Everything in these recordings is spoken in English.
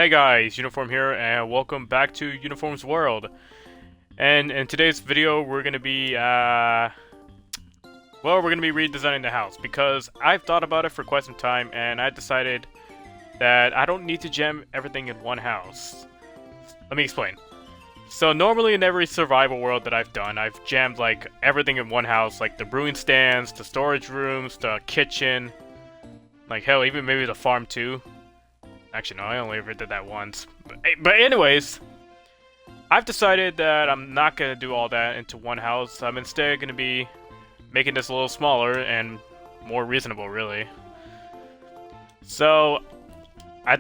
Hey guys, Uniform here, and welcome back to Uniform's World. And in today's video, we're gonna be, we're gonna be redesigning the house because I've thought about it for quite some time, and I decided that I don't need to jam everything in one house. Let me explain. So normally in every survival world that I've done, I've jammed like everything in one house, like the brewing stands, the storage rooms, the kitchen, like hell, even maybe the farm too. Actually, no, I only ever did that once. But anyways, I've decided that I'm not going to do all that into one house. I'm instead going to be making this a little smaller and more reasonable, really. So, I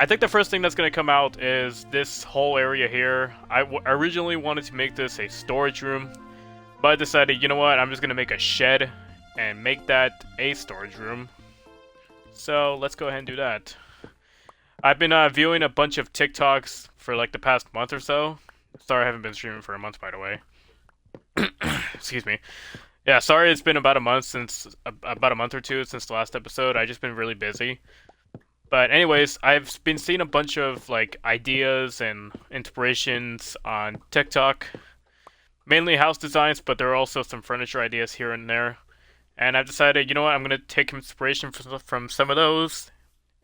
think the first thing that's going to come out is this whole area here. I originally wanted to make this a storage room, but I decided, you know what, I'm just going to make a shed and make that a storage room. So, let's go ahead and do that. I've been viewing a bunch of TikToks for like the past month or so. Sorry I haven't been streaming for a month, by the way. Excuse me. Yeah, sorry it's been about a month or two since the last episode. I've just been really busy. But anyways, I've been seeing a bunch of like ideas and inspirations on TikTok. Mainly house designs, but there are also some furniture ideas here and there. And I've decided, you know what, I'm going to take inspiration from some of those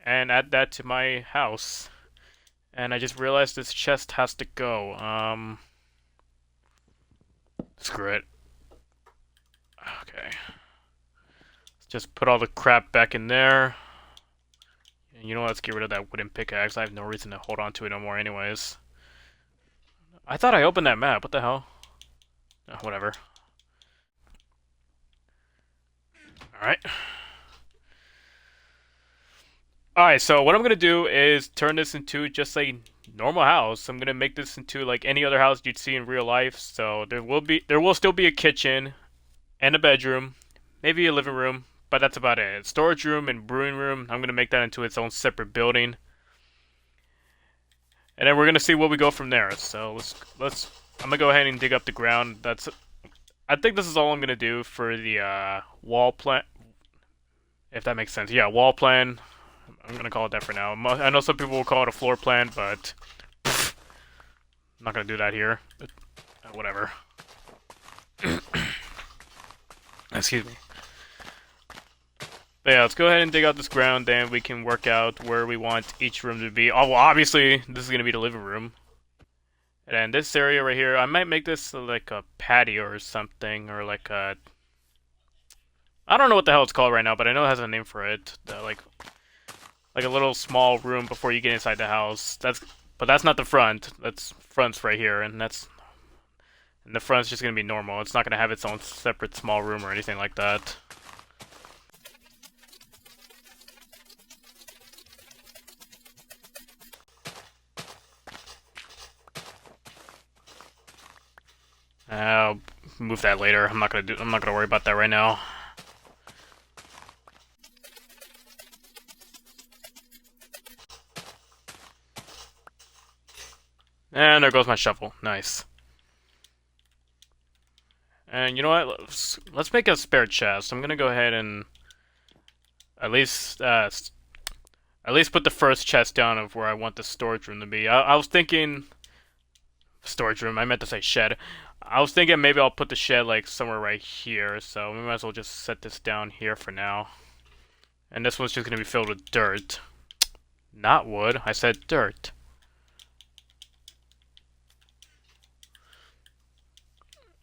and add that to my house. And I just realized this chest has to go. Screw it. Okay. Let's just put all the crap back in there. And you know what, let's get rid of that wooden pickaxe. I have no reason to hold on to it no more anyways. I thought I opened that map. What the hell? Oh, whatever. Alright. Alright, so what I'm gonna do is turn this into just a normal house. I'm gonna make this into like any other house you'd see in real life. So there will still be a kitchen and a bedroom, maybe a living room, but that's about it. Storage room and brewing room, I'm gonna make that into its own separate building. And then we're gonna see where we go from there. So I'm gonna go ahead and dig up the ground. I think this is all I'm gonna do for the wall plan, if that makes sense. Yeah, wall plan. I'm gonna call it that for now. I know some people will call it a floor plan, but pff, I'm not gonna do that here. But, whatever. Excuse me. But yeah, let's go ahead and dig out this ground, then we can work out where we want each room to be. Oh, well, obviously, this is gonna be the living room. And then this area right here, I might make this like a patio or something, or like a... I don't know what the hell it's called right now, but I know it has a name for it. Like a little small room before you get inside the house. But that's not the front. That's front's right here, and the front's just gonna be normal. It's not gonna have its own separate small room or anything like that. I'll move that later. I'm not gonna worry about that right now. And there goes my shovel. Nice. And you know what? Let's make a spare chest. I'm gonna go ahead and at least put the first chest down of where I want the storage room to be. I was thinking storage room. I meant to say shed. I was thinking maybe I'll put the shed like somewhere right here. So we might as well just set this down here for now. And this one's just gonna be filled with dirt. Not wood. I said dirt.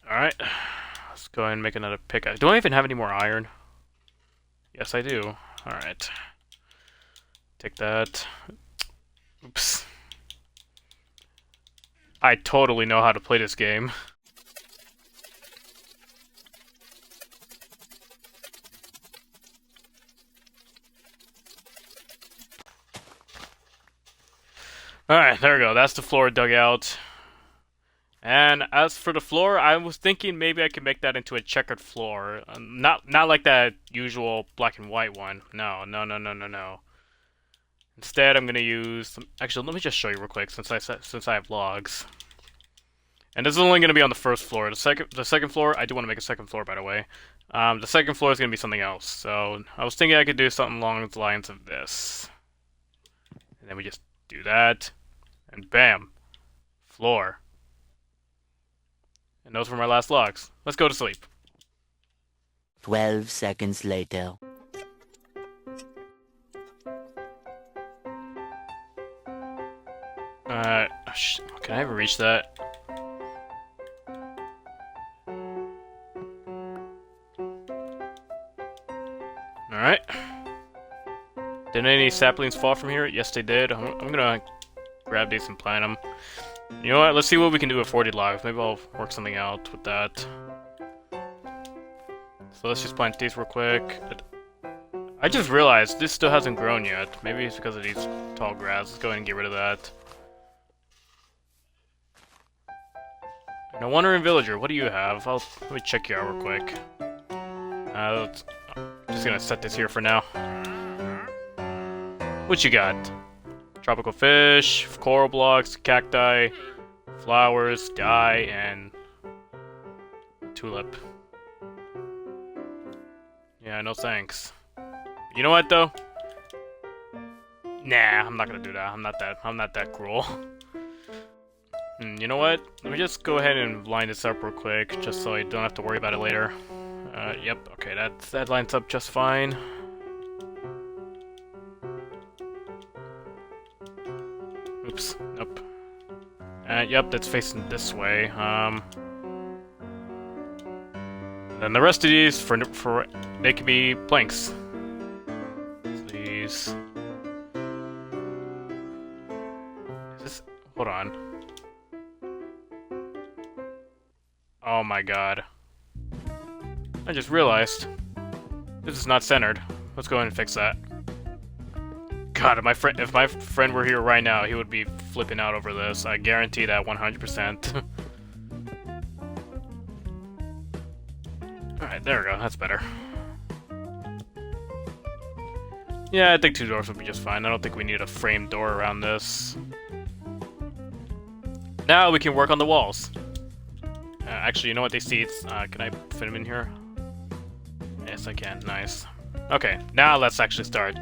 Alright, let's go ahead and make another pickaxe. Do I even have any more iron? Yes, I do. Alright. Take that. Oops. I totally know how to play this game. Alright, there we go. That's the floor dug out. And as for the floor, I was thinking maybe I could make that into a checkered floor. Not like that usual black and white one. No. Instead, I'm gonna use. Actually, let me just show you real quick since I have logs. And this is only gonna be on the first floor. The second floor, I do want to make a second floor, by the way. The second floor is gonna be something else. So I was thinking I could do something along the lines of this. And then we just Do that. And bam. Floor. And those were my last logs. Let's go to sleep. 12 seconds later. Can I ever reach that? Alright. Did any saplings fall from here? Yes, they did. I'm gonna grab these and plant them. You know what? Let's see what we can do with 40 logs. Maybe I'll work something out with that. So let's just plant these real quick. I just realized this still hasn't grown yet. Maybe it's because of these tall grass. Let's go ahead and get rid of that. No wandering villager, what do you have? Let me check you out real quick. I'm just gonna set this here for now. What you got? Tropical fish, coral blocks, cacti, flowers, dye, and tulip. Yeah, no thanks. You know what though? Nah, I'm not gonna do that. I'm not that cruel. You know what? Let me just go ahead and line this up real quick, just so I don't have to worry about it later. Yep, okay, that lines up just fine. Oops, nope. Yep, that's facing this way. Then the rest of these, for they can be planks. Please. Is this... Hold on. Oh my god. I just realized. This is not centered. Let's go ahead and fix that. God, if my friend were here right now, he would be flipping out over this. I guarantee that 100%. Alright, there we go. That's better. Yeah, I think 2 doors would be just fine. I don't think we need a framed door around this. Now we can work on the walls. Actually, you know what? These seats, can I fit them in here? Yes, I can. Nice. Okay, now let's actually start.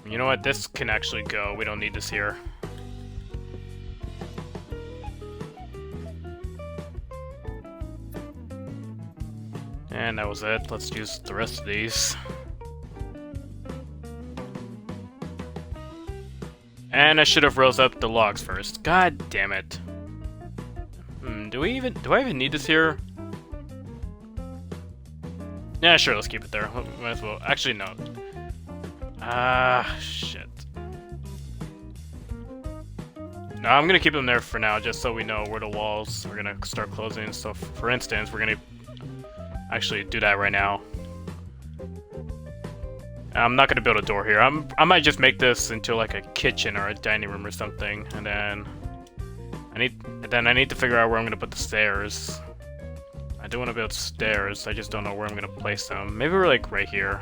You know what? This can actually go. We don't need this here. And that was it. Let's use the rest of these. And I should have rose up the logs first. God damn it. Do I even need this here? Yeah, sure, let's keep it there. Might as well. Actually, no. Shit. No, I'm gonna keep them there for now, just so we know where the walls are gonna start closing. So, for instance, we're gonna actually do that right now. I'm not gonna build a door here. I might just make this into like a kitchen or a dining room or something, and then I need to figure out where I'm gonna put the stairs. I do want to build stairs. I just don't know where I'm gonna place them. Maybe we're like right here.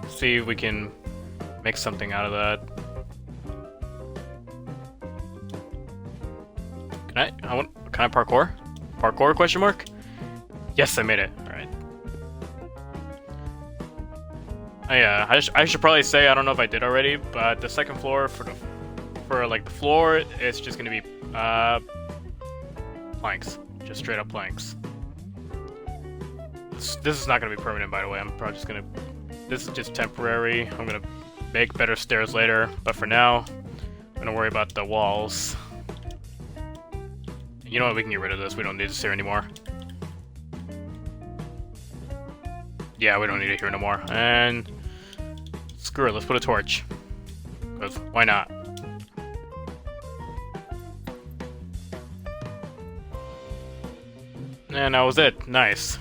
See if we can make something out of that. Can I parkour? Parkour question mark? Yes, I made it. Alright. Oh, yeah, I should probably say, I don't know if I did already, but the second floor for like the floor, it's just gonna be planks. Just straight up planks. This is not gonna be permanent, by the way. I'm probably just gonna... This is just temporary. I'm gonna make better stairs later, but for now, I'm gonna worry about the walls. You know what? We can get rid of this. We don't need this here anymore. Yeah, we don't need it here no more. And screw it, let's put a torch. Because why not? And that was it. Nice.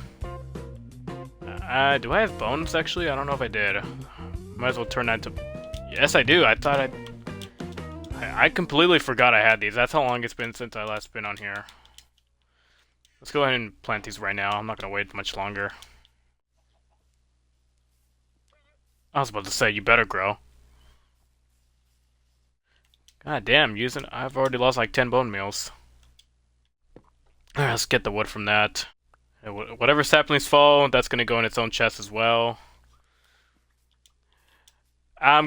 Do I have bones, actually? I don't know if I did. Might as well turn that to... Yes, I do. I completely forgot I had these. That's how long it's been since I last been on here. Let's go ahead and plant these right now. I'm not going to wait much longer. I was about to say, you better grow. God damn, I've already lost like 10 bone meals. Alright, let's get the wood from that. And whatever saplings fall, that's gonna go in its own chest as well.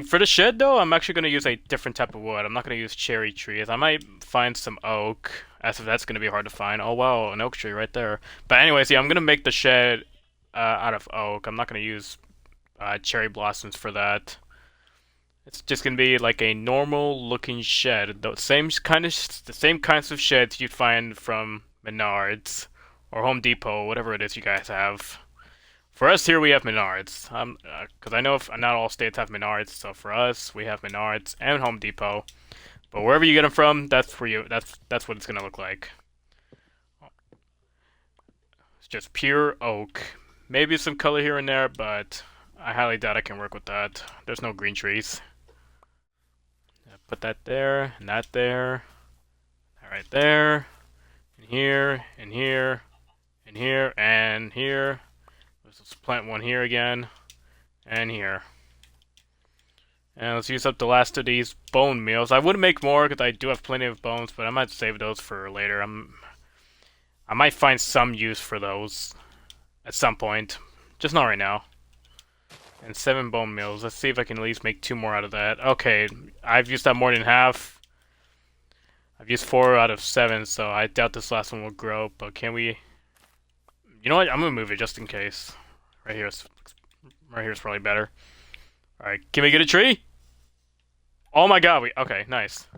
For the shed though, I'm actually gonna use a different type of wood. I'm not gonna use cherry trees. I might find some oak, as if that's gonna be hard to find. Oh wow, an oak tree right there. But anyways, yeah, I'm gonna make the shed out of oak. I'm not gonna use cherry blossoms for that. It's just gonna be like a normal looking shed. The same kinds of sheds you'd find from Menards or Home Depot, whatever it is you guys have. For us here, we have Menards. Because I know not all states have Menards, so for us, we have Menards and Home Depot. But wherever you get them from, that's where that's what it's gonna look like. It's just pure oak. Maybe some color here and there, but I highly doubt I can work with that. There's no green trees. Put that there, and that there, that right there, and here, and here, and here, and here. Let's plant one here again, and here. And let's use up the last of these bone meals. I would make more because I do have plenty of bones, but I might save those for later. I might find some use for those at some point, just not right now. And 7 bone meals. Let's see if I can at least make 2 more out of that. Okay, I've used that more than half. I've used 4 out of 7, so I doubt this last one will grow. But can we? You know what? I'm gonna move it just in case. Right here is probably better. All right, can we get a tree? Oh my God! Okay, nice.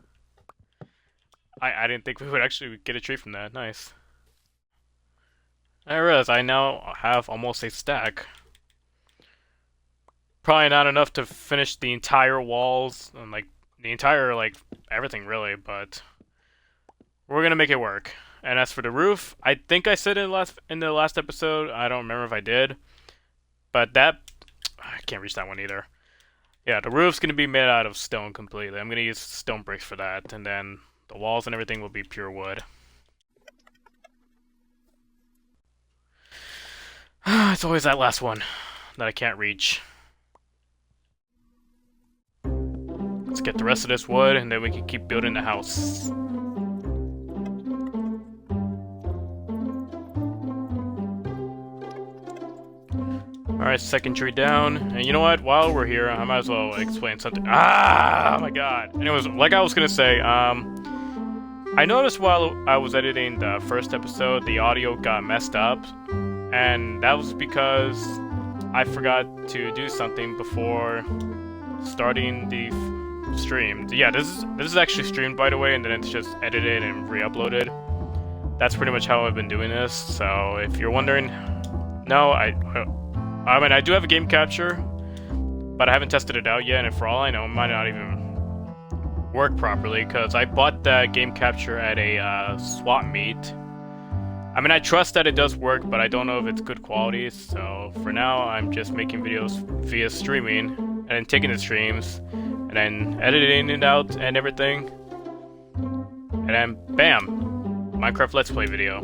I didn't think we would actually get a tree from that. Nice. There it is. I now have almost a stack. Probably not enough to finish the entire walls and like the entire like everything really, but we're gonna make it work. And as for the roof, I think I said in the last episode. I don't remember if I did, but I can't reach that one either. Yeah, the roof's gonna be made out of stone completely. I'm gonna use stone bricks for that, and then the walls and everything will be pure wood. It's always that last one that I can't reach. Let's get the rest of this wood, and then we can keep building the house. Alright, second tree down. And you know what? While we're here, I might as well explain something. Oh my God. Anyways, like I was gonna say, I noticed while I was editing the first episode, the audio got messed up. And that was because I forgot to do something before starting the stream. Yeah, this is actually streamed, by the way, and then it's just edited and re-uploaded. That's pretty much how I've been doing this. So if you're wondering, no, I mean I do have a game capture, but I haven't tested it out yet. And for all I know, it might not even work properly because I bought the game capture at a swap meet. I mean, I trust that it does work, but I don't know if it's good quality. So for now, I'm just making videos via streaming and then taking the streams and then editing it out and everything. And then bam, Minecraft Let's Play video.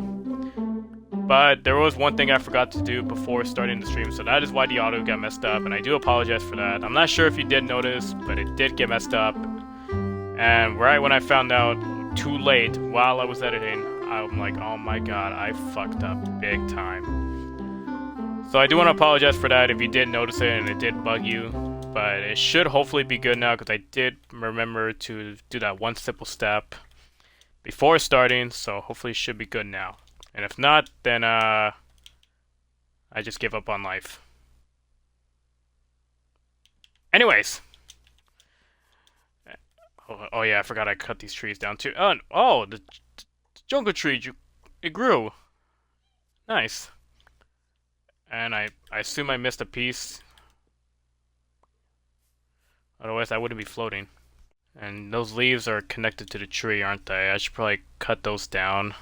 But there was one thing I forgot to do before starting the stream, so that is why the audio got messed up, and I do apologize for that. I'm not sure if you did notice, but it did get messed up. And right when I found out too late while I was editing, I'm like, oh my God, I fucked up big time. So I do want to apologize for that if you did notice it and it did bug you. But it should hopefully be good now because I did remember to do that one simple step before starting. So hopefully it should be good now. And if not, then I just give up on life. Anyways. Oh yeah, I forgot I cut these trees down too. Oh, the jungle tree, it grew. Nice. And I assume I missed a piece. Otherwise I wouldn't be floating. And those leaves are connected to the tree, aren't they? I should probably cut those down.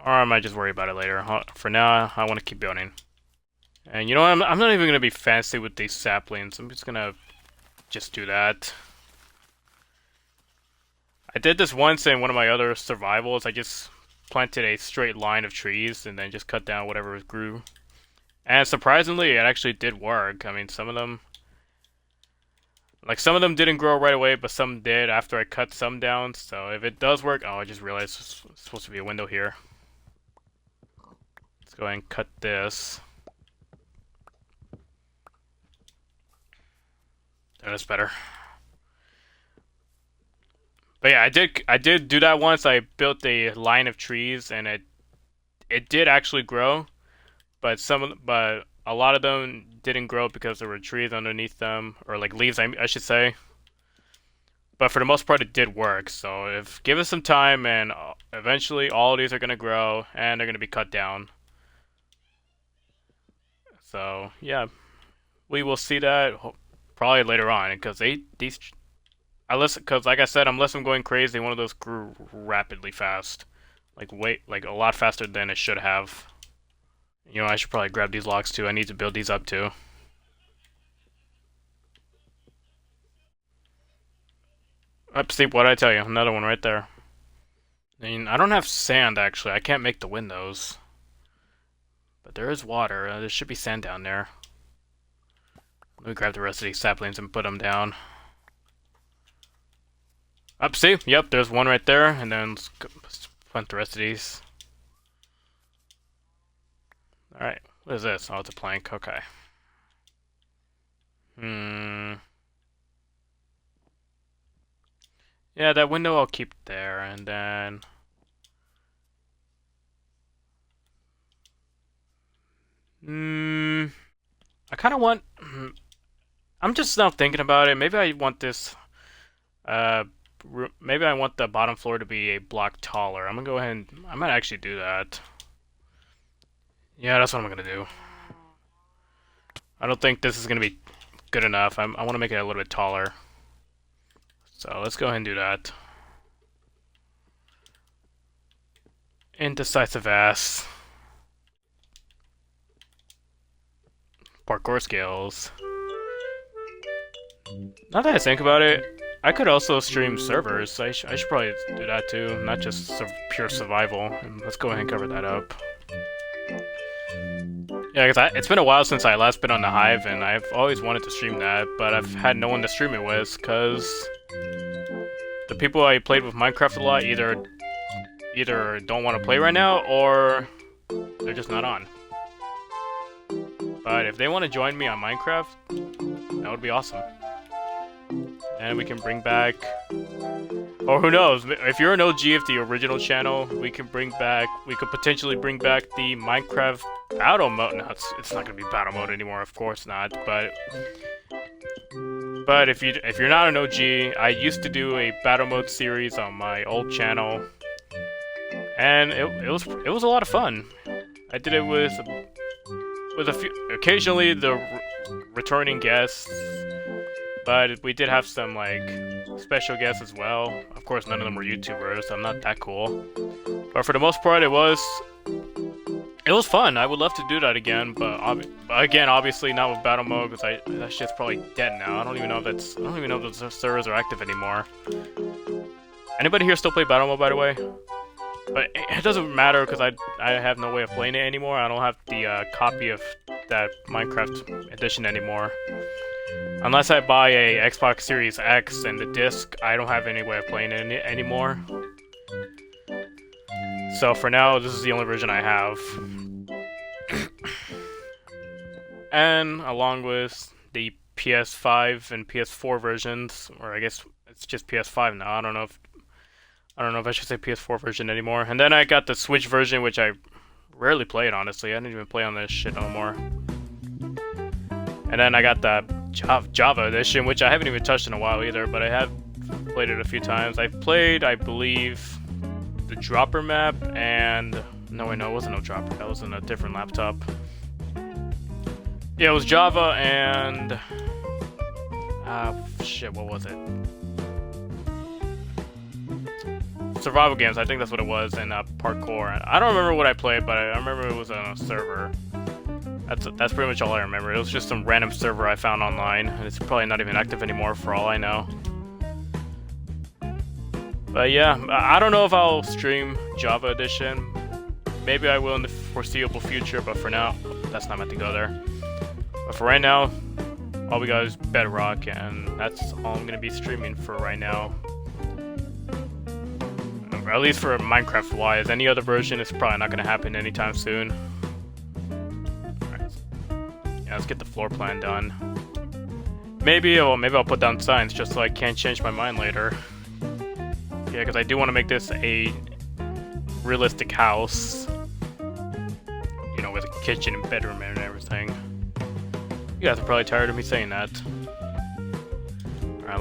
Or I might just worry about it later. For now, I want to keep building. And you know what? I'm not even going to be fancy with these saplings. I'm just going to just do that. I did this once in one of my other survivals. I just planted a straight line of trees and then just cut down whatever grew. And surprisingly, it actually did work. I mean, some of them didn't grow right away, but some did after I cut some down. So if it does work, oh, I just realized it's supposed to be a window here. go ahead and cut this. That's better. But yeah, I did do that once. I built a line of trees, and it did actually grow, but but a lot of them didn't grow because there were trees underneath them, or like leaves, I should say. But for the most part, it did work. So if give it some time, and eventually all of these are gonna grow and they're gonna be cut down. So yeah, we will see that probably later on, because because like I said, unless I'm going crazy, one of those grew rapidly fast, like a lot faster than it should have. You know, I should probably grab these logs too. I need to build these up too. Up, see what I tell you, another one right there. I mean, I don't have sand actually. I can't make the windows, but there is water. There should be sand down there. Let me grab the rest of these saplings and put them down. Up, see? Yep, there's one right there, and then let's plant the rest of these. Alright, what is this? Oh, it's a plank, okay. Yeah, that window I'll keep there, and then... I kind of want... I'm just now thinking about it. Maybe I want this... maybe I want the bottom floor to be a block taller. I'm gonna go ahead and... I might actually do that. Yeah, that's what I'm gonna do. I don't think this is gonna be good enough. I want to make it a little bit taller. So let's go ahead and do that. Indecisive ass. Parkour skills. Now that I think about it, I could also stream servers. I should probably do that too, not just pure survival. And let's go ahead and cover that up. Yeah, because it's been a while since I last been on the Hive, and I've always wanted to stream that, but I've had no one to stream it with, because the people I played with Minecraft a lot either don't want to play right now, or they're just not on. But if they want to join me on Minecraft, that would be awesome. And we can bring back... Or who knows, if you're an OG of the original channel, we could potentially bring back the Minecraft battle mode. No, it's not gonna be battle mode anymore, of course not, but if you're not an OG, I used to do a battle mode series on my old channel, and it was a lot of fun. I did it with a few, occasionally the returning guests, but we did have some like special guests as well. Of course, none of them were YouTubers, so I'm not that cool. But for the most part, it was fun. I would love to do that again, but again, obviously not with battle mode, because that shit's probably dead now. I don't even know if those servers are active anymore. Anybody here still play battle mode, by the way? But it doesn't matter, because I have no way of playing it anymore. I don't have the copy of that Minecraft edition anymore. Unless I buy a Xbox Series X and the disc, I don't have any way of playing it anymore. So for now, this is the only version I have. And along with the PS5 and PS4 versions, or I guess it's just PS5 now. I don't know if I should say PS4 version anymore. And then I got the Switch version, which I rarely played, honestly. I didn't even play on this shit no more. And then I got the Java edition, which I haven't even touched in a while either, but I have played it a few times. I've played, I believe, the Dropper map, and... No, wait, no, it wasn't no Dropper. That was on a different laptop. Yeah, it was Java and... shit, what was it? Survival games, I think that's what it was, and parkour. I don't remember what I played, but I remember it was on a server. That's pretty much all I remember. It was just some random server I found online, and it's probably not even active anymore for all I know. But yeah, I don't know if I'll stream Java Edition. Maybe I will in the foreseeable future, but for now, that's not meant to go there. But for right now, all we got is Bedrock, and that's all I'm gonna be streaming for right now. Or at least for Minecraft-wise. Any other version is probably not gonna happen anytime soon. let's get the floor plan done. Maybe I'll put down signs just so I can't change my mind later. Yeah, because I do want to make this a realistic house. You know, with a kitchen and bedroom and everything. You guys are probably tired of me saying that. Alright,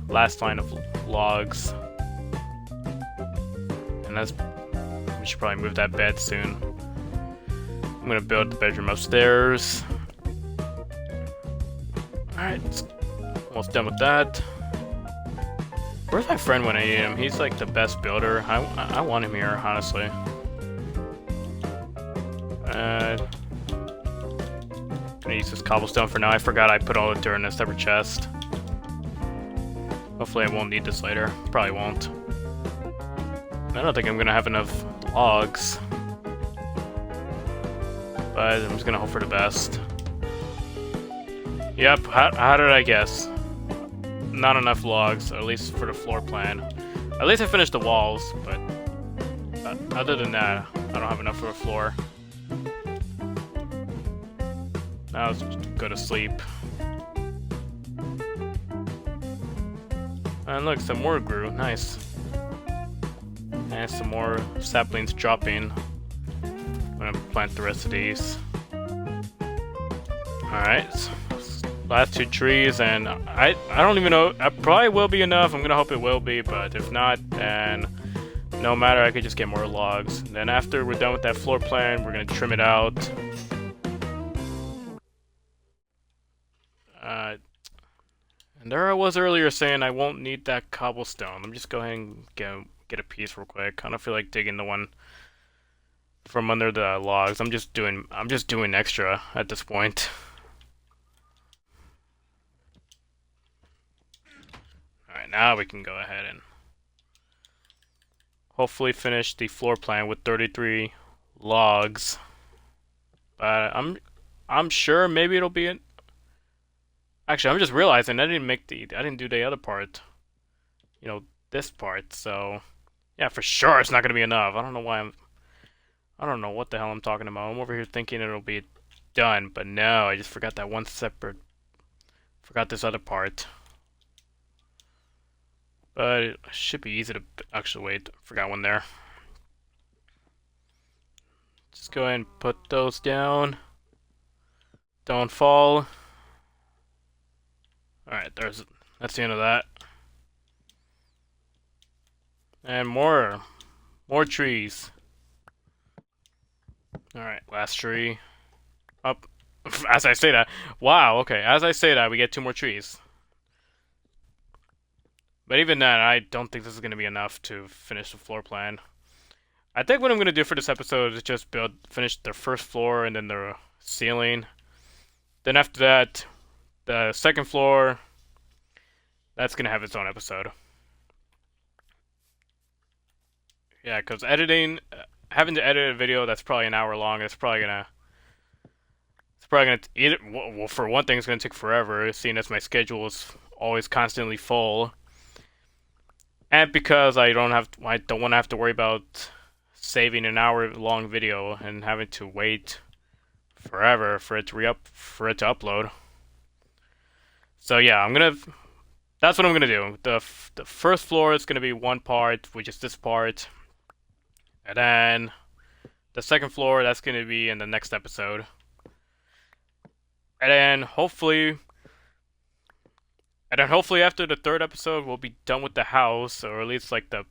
last line of logs. And we should probably move that bed soon. I'm gonna build the bedroom upstairs. Alright, almost done with that. Where's my friend when I need him? He's like the best builder. I want him here, honestly. I'm gonna use this cobblestone for now. I forgot I put all the dirt in a separate chest. Hopefully I won't need this later. Probably won't. I don't think I'm gonna have enough logs. But I'm just gonna hope for the best. Yep, how did I guess? Not enough logs, at least for the floor plan. At least I finished the walls, but other than that, I don't have enough for a floor. Now let's go to sleep. And look, some more grew. Nice. And some more saplings dropping. I'm gonna plant the rest of these. Alright. Last 2 trees, and I don't even know. It probably will be enough. I'm gonna hope it will be, but if not, then no matter, I could just get more logs. And then after we're done with that floor plan, we're gonna trim it out. And there I was earlier saying I won't need that cobblestone. Let me just go ahead and get a piece real quick. I don't feel like digging the one from under the logs. I'm just doing extra at this point. Alright, now we can go ahead and hopefully finish the floor plan with 33 logs. But I'm sure maybe it'll be actually, I'm just realizing I didn't do the other part. You know, this part, so yeah, for sure it's not gonna be enough. I don't know what the hell I'm talking about. I'm over here thinking it'll be done, but no, I just forgot that forgot this other part. But it should be easy to actually wait. Forgot one there. Just go ahead and put those down. Don't fall. Alright, that's the end of that. And more trees. Alright, last tree. Up. As I say that. Wow, okay. As I say that, we get 2 more trees. But even then, I don't think this is going to be enough to finish the floor plan. I think what I'm going to do for this episode is just finish the first floor and then the ceiling. Then after that, the second floor, that's going to have its own episode. Yeah, because having to edit a video that's probably an hour long, it's probably gonna well, for one thing, it's gonna take forever, seeing as my schedule is always constantly full, and because I don't want to have to worry about saving an hour-long video and having to wait forever for it to upload. So yeah, that's what I'm gonna do. The first floor is gonna be one part, which is this part. And then the second floor, that's going to be in the next episode. And then hopefully after the third episode, we'll be done with the house, or at least like the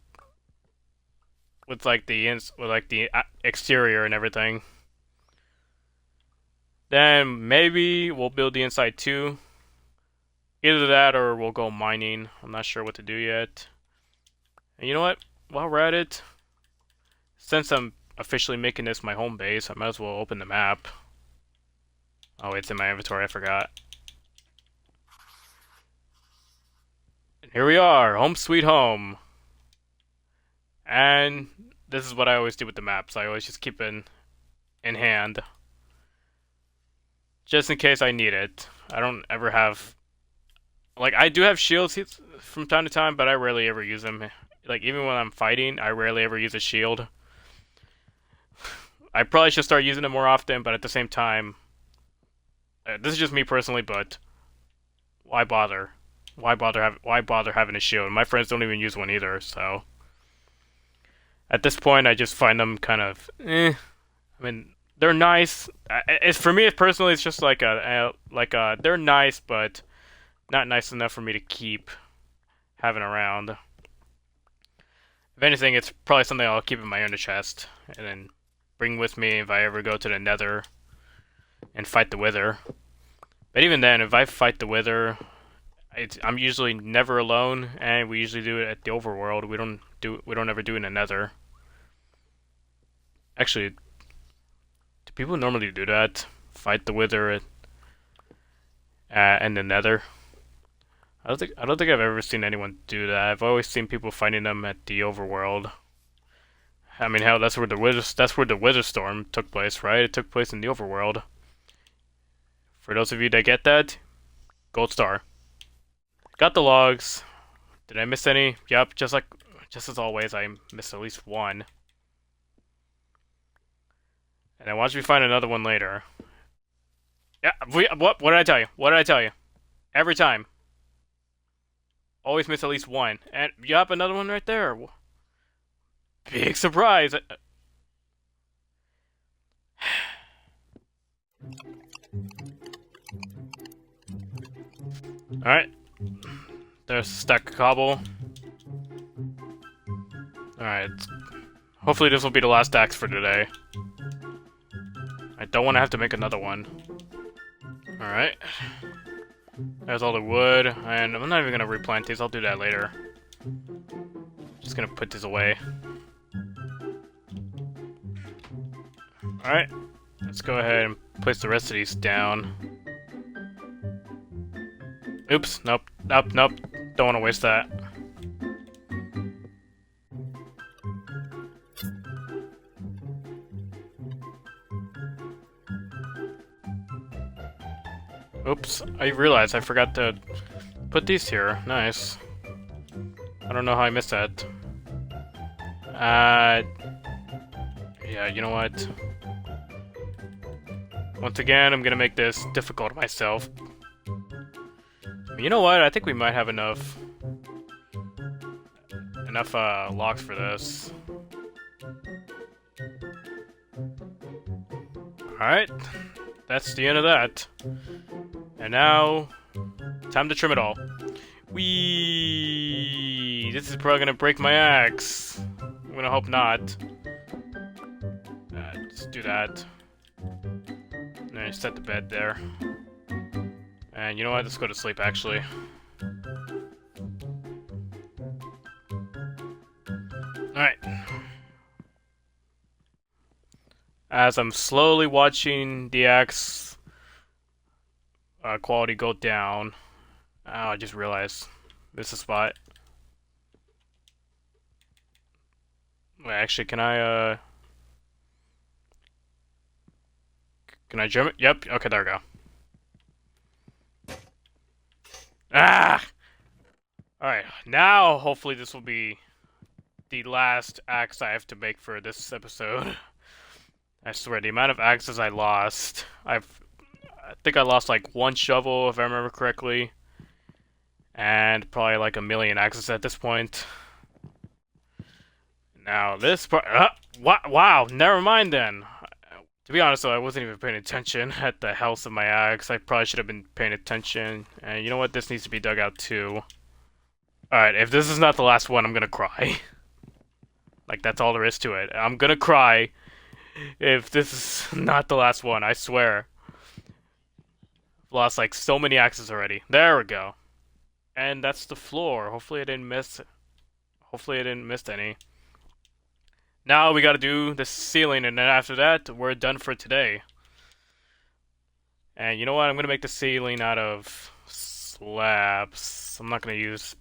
exterior and everything. Then maybe we'll build the inside too. Either that or we'll go mining. I'm not sure what to do yet. And you know what? While we're at it, since I'm officially making this my home base, I might as well open the map. Oh, it's in my inventory, I forgot. And here we are, home sweet home. And this is what I always do with the maps. I always just keep it in hand. Just in case I need it. I don't ever have... Like, I do have shields from time to time, but I rarely ever use them. Like, even when I'm fighting, I rarely ever use a shield. I probably should start using them more often, but at the same time, This is just me personally, but why bother? Why bother having a shield? My friends don't even use one either, so at this point, I just find them kind of I mean, they're nice. It's for me personally. It's just like they're nice, but not nice enough for me to keep having around. If anything, it's probably something I'll keep in my inner chest and then bring with me if I ever go to the Nether and fight the Wither. But even then, if I fight the Wither, I'm usually never alone, and we usually do it at the overworld. We don't ever do it in the Nether. Actually, do people normally do that? Fight the Wither in the Nether? I don't think I've ever seen anyone do that. I've always seen people fighting them at the overworld. I mean, hell, that's where the Wither Storm took place, right? It took place in the overworld. For those of you that get that, gold star. Got the logs. Did I miss any? Yep, just as always, I missed at least one. And then watch me find another one later. Yeah, what did I tell you? What did I tell you? Every time. Always miss at least one. And yup, another one right there. Big surprise. Alright. There's a stack of cobble. Alright. Hopefully this will be the last axe for today. I don't want to have to make another one. Alright. There's all the wood, and I'm not even gonna replant these, I'll do that later. Just gonna put these away. Alright, let's go ahead and place the rest of these down. Oops, nope, don't wanna waste that. Oops, I realized I forgot to put these here. Nice. I don't know how I missed that. Yeah, you know what? Once again, I'm gonna make this difficult myself. You know what? I think we might have enough logs for this. Alright. That's the end of that. And now, time to trim it all. Whee! This is probably gonna break my axe. I'm gonna hope not. Let's do that. And then set the bed there. And you know what? Let's go to sleep, actually. Alright. As I'm slowly watching the axe quality go down. Oh, I just realized this is a spot. Wait, actually, can I jump it? Yep, okay, there we go. Ah! Alright, now hopefully this will be the last axe I have to make for this episode. I swear, the amount of axes I lost, I think I lost like one shovel, if I remember correctly. And probably like a million axes at this point. Now this part... wow, never mind then. To be honest though, I wasn't even paying attention at the health of my axe. I probably should have been paying attention. And you know what? This needs to be dug out too. Alright, if this is not the last one, I'm gonna cry. Like, that's all there is to it. I'm gonna cry if this is not the last one, I swear. I've lost like so many axes already. There we go. And that's the floor. Hopefully I didn't miss any. Now we gotta do the ceiling, and then after that, we're done for today. And you know what? I'm gonna make the ceiling out of slabs. I'm not gonna use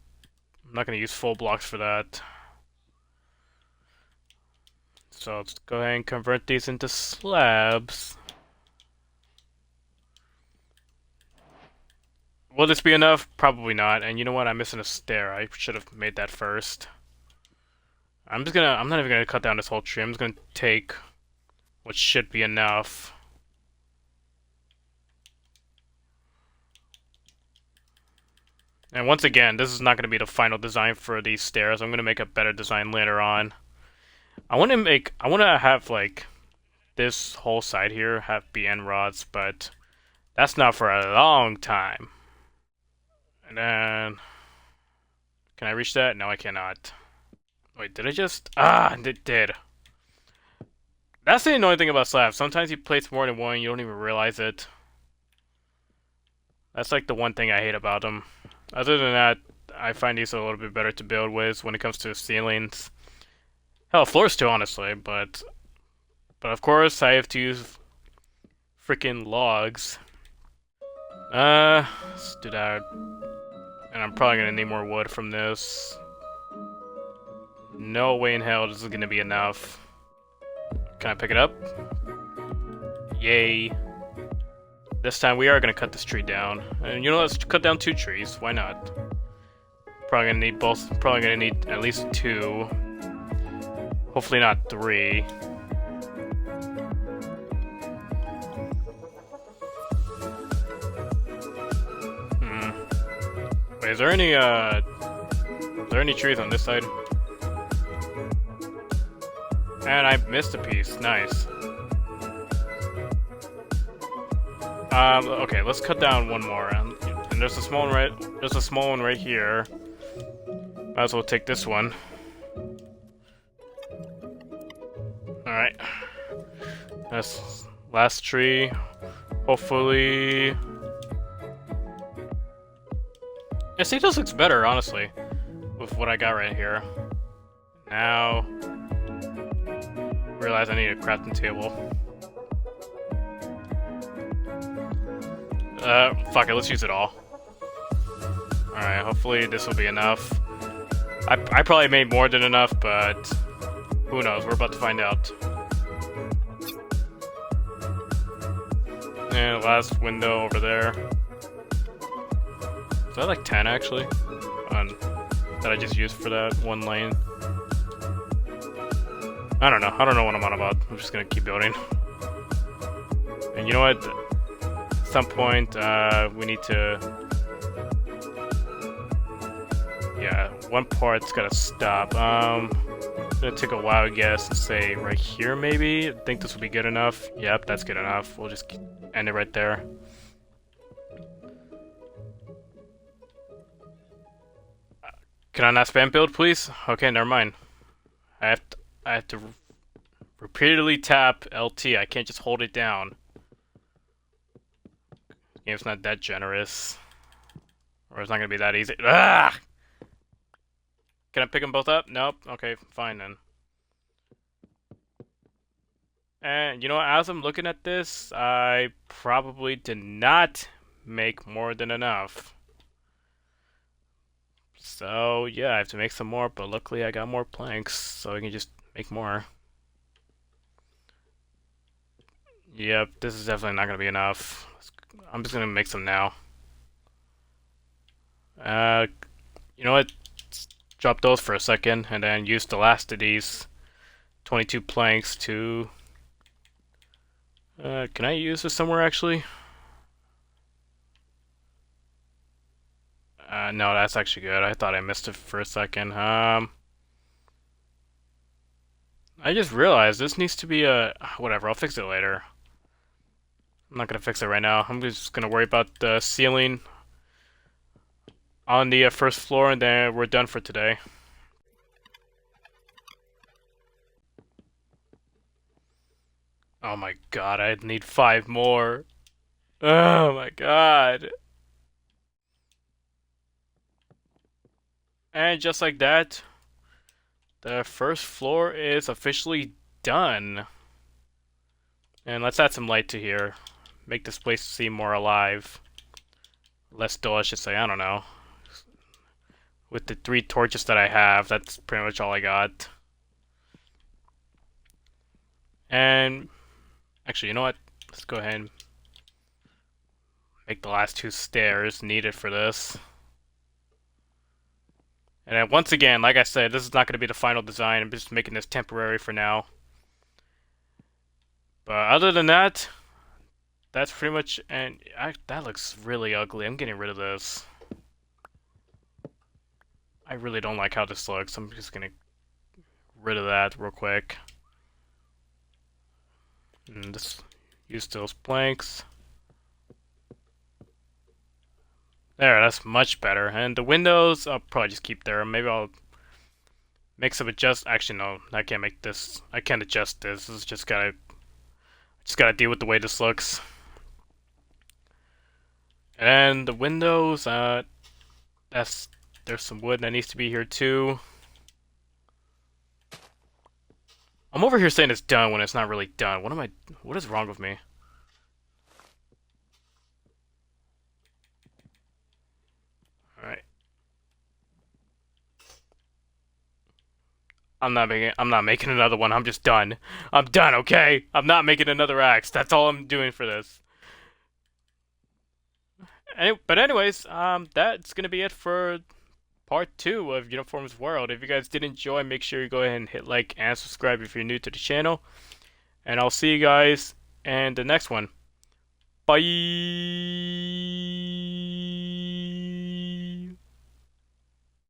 full blocks for that. So let's go ahead and convert these into slabs. Will this be enough? Probably not. And you know what? I'm missing a stair. I should have made that first. I'm not even gonna cut down this whole tree. I'm just gonna take what should be enough. And once again, this is not going to be the final design for these stairs. I'm going to make a better design later on. I want to have like this whole side here have BN rods, but that's not for a long time. And then, can I reach that? No, I cannot. Wait, did I just? Ah, it did. That's the annoying thing about slabs. Sometimes you place more than one, you don't even realize it. That's like the one thing I hate about them. Other than that, I find these a little bit better to build with when it comes to ceilings. Hell, floors too, honestly, but of course I have to use freaking logs. Let's do that. And I'm probably gonna need more wood from this. No way in hell this is gonna be enough. Can I pick it up? Yay. This time we are gonna cut this tree down. And you know, let's cut down 2 trees. Why not? Probably gonna need both. Probably gonna need at least 2. Hopefully not 3. Wait, is there any trees on this side? And I missed a piece. Nice. Okay, let's cut down one more. And there's a small one right here. Might as well take this one. Alright. That's last tree. Hopefully. Yeah, see, this looks better, honestly, with what I got right here. Now, realize I need a crafting table. Fuck it, let's use it all. Alright, hopefully this will be enough. I probably made more than enough, but who knows, we're about to find out. And last window over there. Is that like 10 actually? That I just used for that one lane. I don't know what I'm on about. I'm just gonna keep building. And you know what? At some point, we need to... Yeah, one part's gotta stop. It's gonna take a wild guess and say right here maybe? I think this will be good enough. Yep, that's good enough. We'll just end it right there. Can I not spam build, please? Okay, never mind. I have to repeatedly tap LT. I can't just hold it down. Game's not that generous. Or it's not gonna be that easy. Ah! Can I pick them both up? Nope. Okay, fine then. And you know what? As I'm looking at this, I probably did not make more than enough. So yeah, I have to make some more, but luckily I got more planks, so I can just make more. Yep, this is definitely not gonna be enough. I'm just gonna make some now. You know what? Drop those for a second, and then use the last of these 22 planks to... can I use this somewhere actually? No, that's actually good. I thought I missed it for a second. I just realized this needs to be a... Whatever, I'll fix it later. I'm not gonna fix it right now. I'm just gonna worry about the ceiling on the first floor, and then we're done for today. Oh my god, I need 5 more. Oh my god. And just like that, the first floor is officially done. And let's add some light to here. Make this place seem more alive. Less dull, I should say. I don't know. With the 3 torches that I have, that's pretty much all I got. And actually, you know what? Let's go ahead and make the last 2 stairs needed for this. And then once again, like I said, this is not going to be the final design. I'm just making this temporary for now. But other than that, that's pretty much... And that looks really ugly. I'm getting rid of this. I really don't like how this looks. I'm just gonna rid of that real quick. And just use those planks. There, that's much better. And the windows, I'll probably just keep there. Maybe I'll make some adjust. Actually, no, I can't make this. I can't adjust this. This is just gotta deal with the way this looks. And the windows, that's there's some wood that needs to be here too. I'm over here saying it's done when it's not really done. What is wrong with me? Alright. I'm not making another one. I'm just done. I'm done, okay? I'm not making another axe. That's all I'm doing for this. But anyways, that's gonna be it for part 2 of Uniforms World. If you guys did enjoy, make sure you go ahead and hit like and subscribe if you're new to the channel. And I'll see you guys in the next one. Bye!